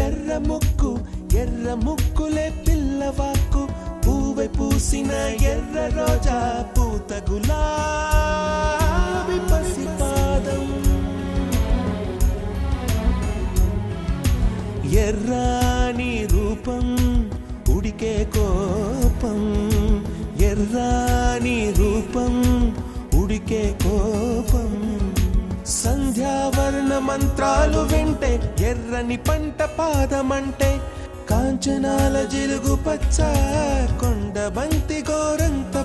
ఎర్ర ముక్కు ఎర్ర ముక్కులే పిల్లవాకు పూవై పూసిన ఎర్ర రోజా పూత గులాబీ పసిపాదం ఎర్రాని రూపం ఉడికే కోపం ఎర్రాని రూపం ఉడికే కోపం సంధ్యావర్ణ మంత్రాలు వింటే ఎర్రని పంట పాదమంటే కాంచనాల జిలుగు పచ్చ కొండ బంతి ఘోరంగా